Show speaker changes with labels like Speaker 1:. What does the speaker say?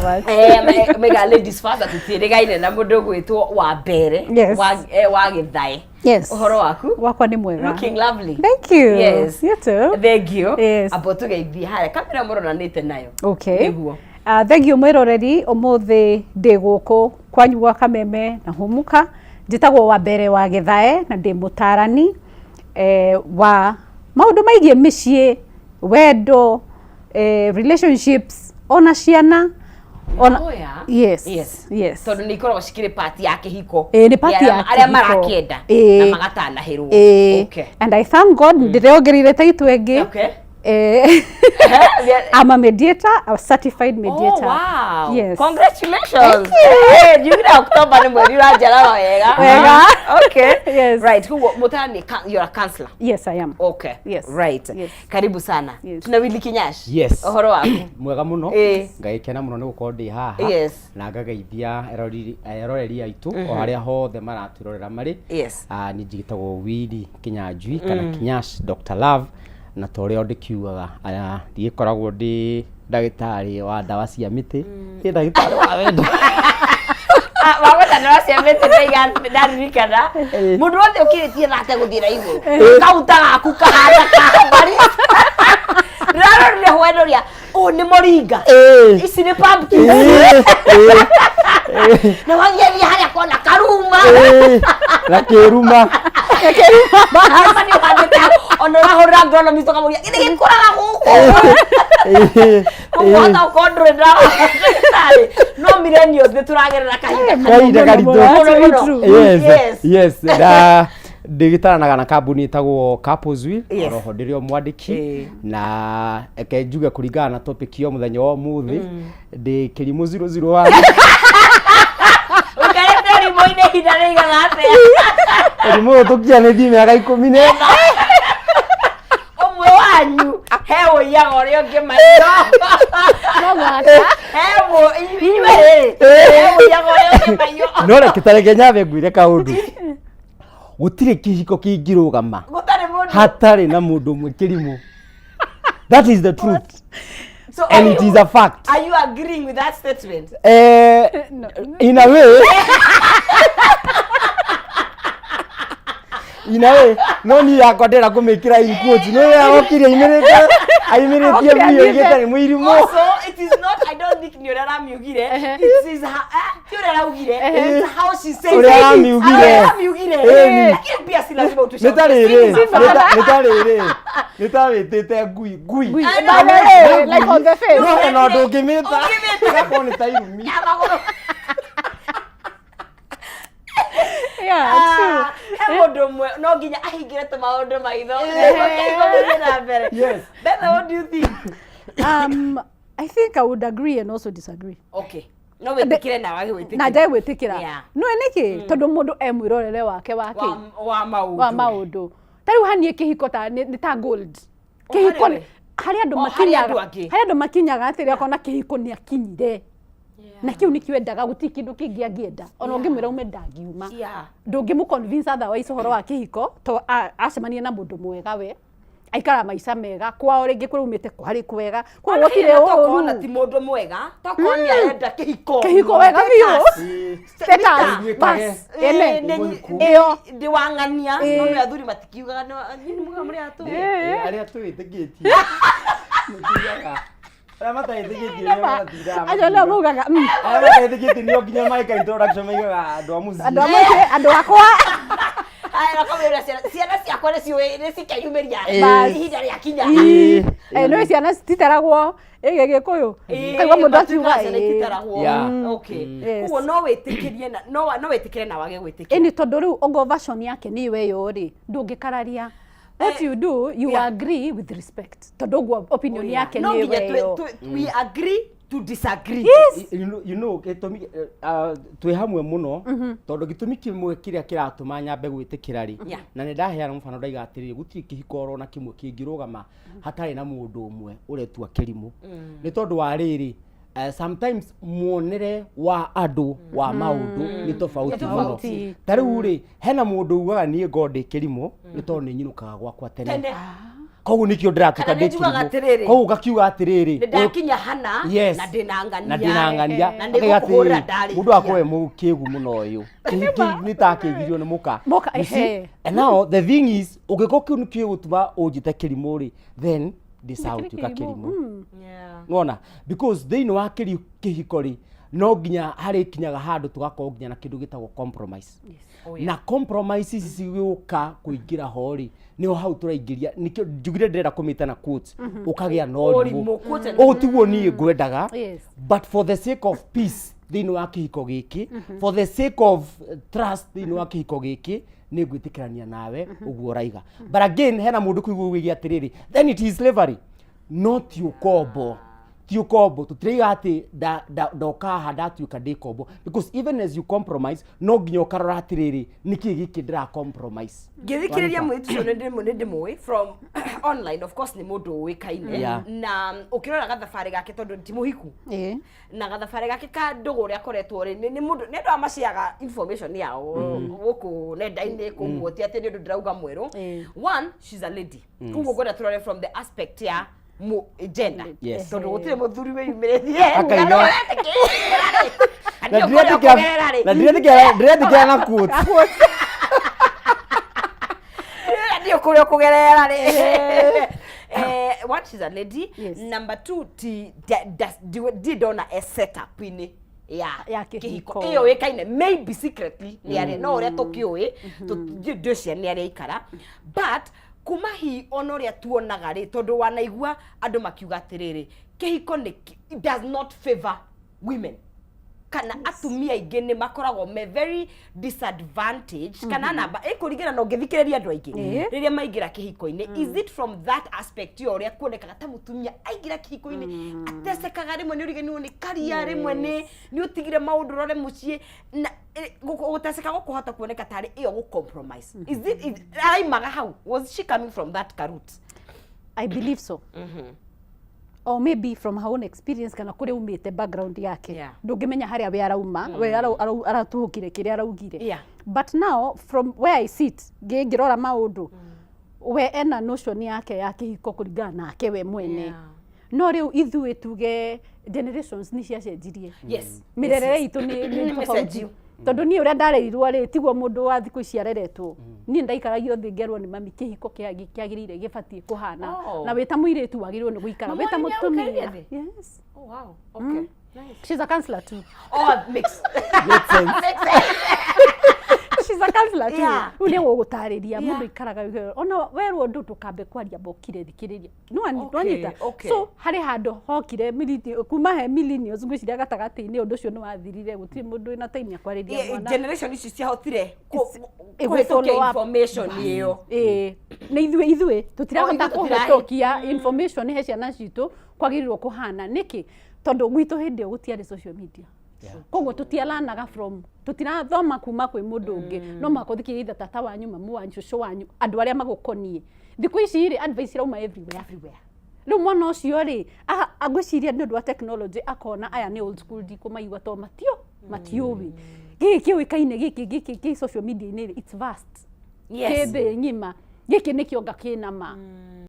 Speaker 1: much.
Speaker 2: Mega ladies first atutiregaine na mundu gwitwo wa mbere wa githae.
Speaker 1: Yes.
Speaker 2: Uhoro waku?
Speaker 1: Wakwa ni mwega.
Speaker 2: Looking lovely.
Speaker 1: Thank you.
Speaker 2: Yes.
Speaker 1: You too.
Speaker 2: Thank you.
Speaker 1: Yes.
Speaker 2: Apotu geithia hare kamera muronanite nayo.
Speaker 1: Okay.
Speaker 2: Niguo.
Speaker 1: Thank you mwiroreri umuthi ndi guku kwanyu gwa Kameme na Humuka. Njitagwo wa mbere wa githae na ndi mutarani wa maundu maigie micii wendo relationships ona ciana ona yes
Speaker 2: tondu ni ikoragwo cikire part ya kihiko
Speaker 1: ni part ya
Speaker 2: aria marakienda na magatanahirwo.
Speaker 1: Okay, and I thank God ndireongerire title enge.
Speaker 2: Okay.
Speaker 1: I'm a mediator, a certified mediator.
Speaker 2: Oh, wow.
Speaker 1: Yes.
Speaker 2: Congratulations. Hey, you know October ni mwezi wa jana wega. Okay.
Speaker 1: Yes.
Speaker 2: Right. Who Mutani, you're a counselor?
Speaker 1: Yes, I am.
Speaker 2: Okay.
Speaker 1: Yes.
Speaker 2: Right.
Speaker 1: Yes.
Speaker 2: Karibu sana.
Speaker 1: Yes.
Speaker 2: Tuna Willy Kinyash.
Speaker 3: Yes.
Speaker 2: Ohoro waku.
Speaker 3: Mwega muno. Ngaikena muno ni gukorwo ndi haha.
Speaker 2: Yes.
Speaker 3: Na ngagaithia eroreri aitu o haria hothe maraturorera mari.
Speaker 2: Yes.
Speaker 3: Ni njigitagwo Willy Kinyanjui kana Kinyash Dr. Love. Na toria ndikiugaga ndikoragwo ndi ndagitari wa ndawa cia miti ndi ndagitari wa wendo
Speaker 2: wagweta ndawa cia miti ndarikana mundu wothe ukiritie nate guthira iguru kauta gaku kahanda kabari ndarorire hwendoria ni moringa ici ni pumpkin na wangeria haria kona karuma
Speaker 3: na kiruma
Speaker 2: Mani uhandite ono rahora ngona mistoka muria githigi kuraga guku kuona kondre ndawa no millennials beturagerera kahinda
Speaker 3: garitu. Yes da ndigitaranaga na kambuni itagwo Couples oroho ndirio mwandiki na ekenjuga kuringana na topic yo muthenya wa muthi ndi kirimu 001
Speaker 2: ukaeteri moine hidareiga ngate
Speaker 3: Rimo tukia ne dime aga 10
Speaker 2: omwe wanyu hewo ya orio ngemayo
Speaker 1: No mwaka.
Speaker 2: hewo inywe hewo ya orio ngemayo
Speaker 3: no reke tareke nyabe ngwire kaundu gutire kihiko kingirugama
Speaker 2: gutare mundu
Speaker 3: hatari na mundu mwe kirimu. That is the truth.
Speaker 2: So
Speaker 3: and it is a fact.
Speaker 2: Are you agreeing with that statement?
Speaker 1: No.
Speaker 3: In a way. No ni yakondera kumikira in quotes no ya okire imereka aimeretie biyo getari muirimo.
Speaker 2: Also it is not, I don't think ni orara miugire, it is orara ugire, it's how she says it.
Speaker 3: Orara miugire
Speaker 2: lakini pia si lazima utushe
Speaker 3: nitawetete gui
Speaker 1: like on the face
Speaker 3: no ndungimita gakoni tairumi.
Speaker 1: Yeah,
Speaker 2: true. No ginya ahingire to maundu maitho.
Speaker 3: Yes.
Speaker 2: Then what do you think?
Speaker 1: I think I would agree and also disagree.
Speaker 2: Okay. No wetikire na wage wetikire.
Speaker 1: Na dai wetikira. No eniki tondu mundu emwirorere wake wa maundu. Tari uhanie kihiko ta ni ta gold. Kihiko hari andu makinyaga atiri akona kihiko ni akinyire. Na kiu nikiwendaga guti kindu kingi angienda ona ungimwira ume ndangiuma ndungimu convince otherwise horo wa kihiko to acemania na mundu mwega we aikara maica mega kwao ringi kurumite kwari kwega kwa gutire
Speaker 2: ona ti mundu mwega tokoni arenda kihiko
Speaker 1: wega biu status bas
Speaker 2: iyo ndi wangania no athuri matikiugaga ni muga muri atu
Speaker 3: aria twitigitie mukiaga Ramata itigitie
Speaker 1: ajo la mugaga
Speaker 3: Ramata itigitie ni oginya maika introduction maigaga andu a muzi
Speaker 1: andu akwa
Speaker 2: ai rakamera ciana ciakwa ni ciwe ni cikayumeria ihinda ria kinya
Speaker 1: no ciana citaragwo gikuyu kaigwa mundu akiuga
Speaker 2: okay kuo no witikirie na no witikire na wage gwitikiria
Speaker 1: ni tondu riu ongo version yake ni we yo ri ndungikararia. What you do, you agree with respect. Tondu opinion yake ni we yo.
Speaker 2: We agree to disagree.
Speaker 1: Yes.
Speaker 3: You know gitumi twi hamwe muno tondu gitumi kimwe kiria kiratuma nyambe gwitikira ri na ni ndaheana mfano ndaiga atiri gutiri kihikoro na kimwe kingirugama hatari na mundu umwe uretua kirimu ni tondu wa riri sometimes muonere wa andu wa maundu ni tofauti muno tariu ri hena mundu ugaga nie ngode kirimo ni tondu ni nyinukaga gwakwa tene koguo nikio ndiratuka ndikirimu koguo gakiuga atiriri
Speaker 2: ndakinya hana na ndinangania
Speaker 3: na ndikuhurira ndari mundu akoe mukigu muno uyu nitakigirio ni muka and now the thing is ugiko kiu nikio gutuma unjite kirimu ri then disautuka kirimu ngona because they know akiri kihiko ri no nginya hari kinyaga handu tugakorwo nginya na kindu gitagwo compromise na compromise ici ciguka kuingira hori niho hau turaingiria nikio njugire ndira kumita na quotes ukagia norimu tiguo nie ngwendaga but for the sake of peace thini wa kihiko giki for the sake of trust thini wa kihiko giki ni ngwitikirania nawe uguo raiga but again hena mundu kuigugia atiriri then it is slavery not your combo tiukombo tutiriga ati ndoka handa tuika ndikombo because even as you compromise no nginya ukarora atiriri niki giki ndira compromise
Speaker 2: ngithikiriria mwitu ndimwe from online of course ni mundu wikaine na ukirora gathabari gake tondu ti muhiku na gathabari gake ka ndugu ria koretwo ri ni mundu ni ndu amaciaga information yao guku nenda-ini kumuoti ati ni ndu ndirauga mweru one she's a lady kugo gwenda turore from the aspect ya gender tondu gutire muthuri we yumirithie
Speaker 3: na ndiretikira na quote
Speaker 2: ndio kule kugerera ri what is a lady number 2 didona a setup ini ya kihiko iyo wekaine maybe secretly ni ari no ria tukiui ndio cia ni ari ikara but kuma hi onoria tuonaga ri tondu wanaigua andu makiuga atiriri kihiko it does not favor women kana atumia ingi ni makoragwo me very disadvantaged kana namba ikuringana no ngithikiriria andu aingi riria maingira kihiko-ini is it from that aspect yoria kuonekaga ta mutumia aingira kihiko-ini atesekaga rimwe ni urigani ni karia rimwe ni utigire maundu rore mucii na guteseka gukuhota kuoneka tari iyo gu compromise is it aimaga how was she coming from that route?
Speaker 1: I believe so. Or maybe from her own experience kana kuri umite background yake ndungimenya haria we arauma we aratuhukire kiri araugire but now from where I sit ngirora maundu we ena notion yake ya kihiko kuringana nake we mwene no riu ithuĩ tuge generations ni ciacenjirie mirerere itu ni tofauti tondu ni uria ndarerirwo ri tiguo mundu wa thiku ici areretwo ni ndaikaragio thi ngerwo ni mami kihiko kiagirire gibatie kuhana na wita muiritu wagirwo ni guikara wita mutumia yes
Speaker 2: wow okay
Speaker 1: nice she's a counselor too
Speaker 2: makes
Speaker 3: sense
Speaker 1: she's a counselor too ule wo gutariria mundu ikaraga ona werwo ndu tukambe kwaria bokire thikiriria no anyita so hari handu hokire kuma he millennials ngwiciria gatagati-ini undu ucio ni wathirire gutiri mundu ina time kwariria mwana
Speaker 2: generation ici ciahotire kuhetokia information iyo
Speaker 1: na ithuĩ tutirahota kuhetokia information he ciana citu kwagirirwo kuhana niki tondu gwitu hindi gutiari social media koguo tutialanaga from tutirathoma kuma kwi mundu ungi no makothikire itha tata wanyu mamu wanyu shushu wanyu andu aria magukonie thiku ici ri advice irauma everywhere riu mwana ucio ri agwiciria ni undu wa technology akona aya ni old school ndikumaigua to matiuwi giki wikaine giki social media ni it's vast kebe ngima giki nikio ngakina ma